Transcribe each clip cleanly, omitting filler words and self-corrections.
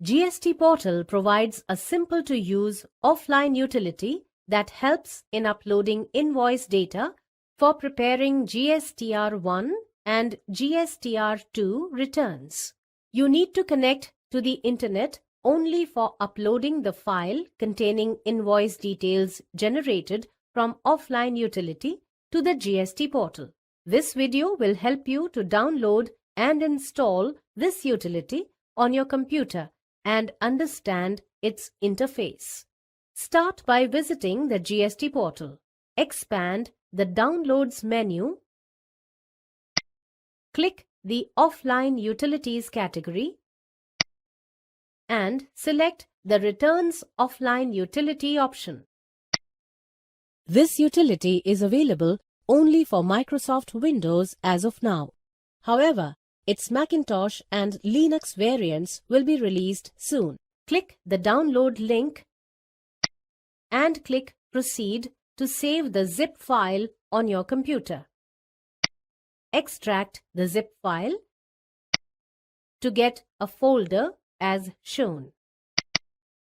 GST Portal provides a simple-to-use offline utility that helps in uploading invoice data for preparing GSTR1 and GSTR2 returns. You need to connect to the internet only for uploading the file containing invoice details generated from offline utility to the GST Portal. This video will help you to download and install this utility on your computer and understand its interface. Start by visiting the GST Portal. Expand the Downloads menu. Click the Offline Utilities category and select the Returns Offline Utility option. This utility is available only for Microsoft Windows as of now. However, its Macintosh and Linux variants will be released soon. Click the download link and click Proceed to save the zip file on your computer. Extract the zip file to get a folder as shown.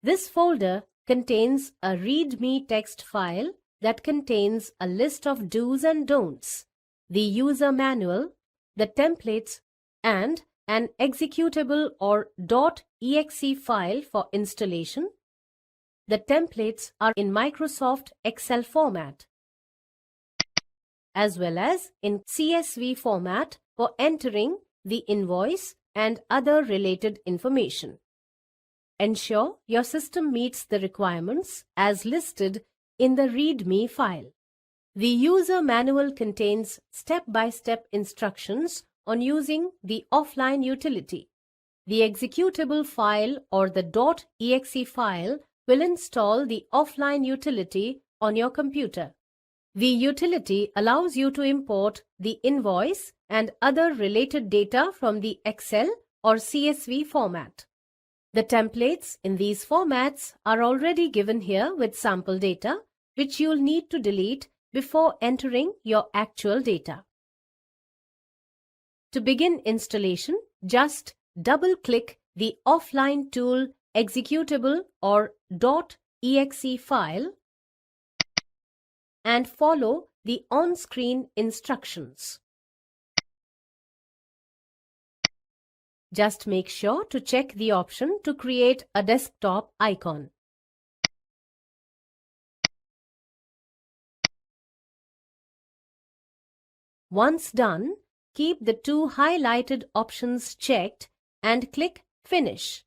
This folder contains a README text file that contains a list of do's and don'ts, the user manual, the templates, and an executable or .exe file for installation. The templates are in Microsoft Excel format, as well as in CSV format for entering the invoice and other related information. Ensure your system meets the requirements as listed in the README file. The user manual contains step-by-step instructions on using the offline utility. The executable file or the .exe file will install the offline utility on your computer. The utility allows you to import the invoice and other related data from the Excel or CSV format. The templates in these formats are already given here with sample data, which you'll need to delete before entering your actual data. To begin installation, just double-click the offline tool executable or .exe file and follow the on-screen instructions. Just make sure to check the option to create a desktop icon. Once done, keep the two highlighted options checked and click Finish.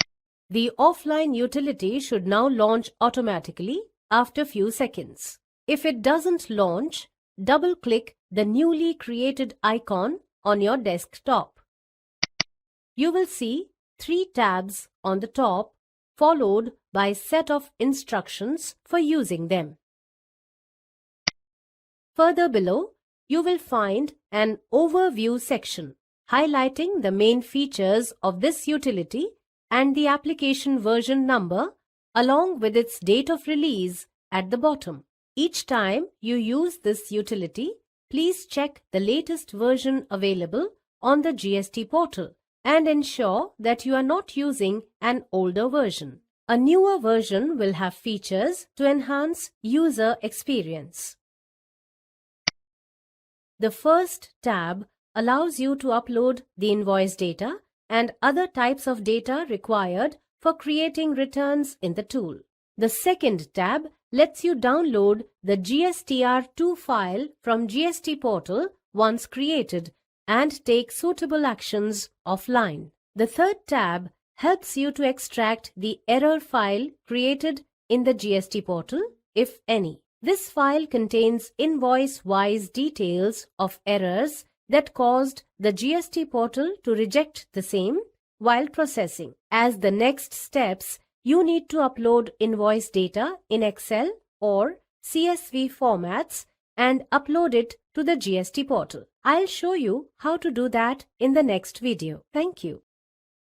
The offline utility should now launch automatically after few seconds. If it doesn't launch, double-click the newly created icon on your desktop. You will see 3 tabs on the top, followed by a set of instructions for using them. Further below, you will find an overview section highlighting the main features of this utility and the application version number along with its date of release at the bottom. Each time you use this utility, please check the latest version available on the GST Portal and ensure that you are not using an older version. A newer version will have features to enhance user experience. The first tab allows you to upload the invoice data and other types of data required for creating returns in the tool. The second tab lets you download the GSTR2 file from GST Portal once created and take suitable actions offline. The third tab helps you to extract the error file created in the GST Portal, if any. This file contains invoice-wise details of errors that caused the GST Portal to reject the same while processing. As the next steps, you need to upload invoice data in Excel or CSV formats and upload it to the GST Portal. I'll show you how to do that in the next video. Thank you.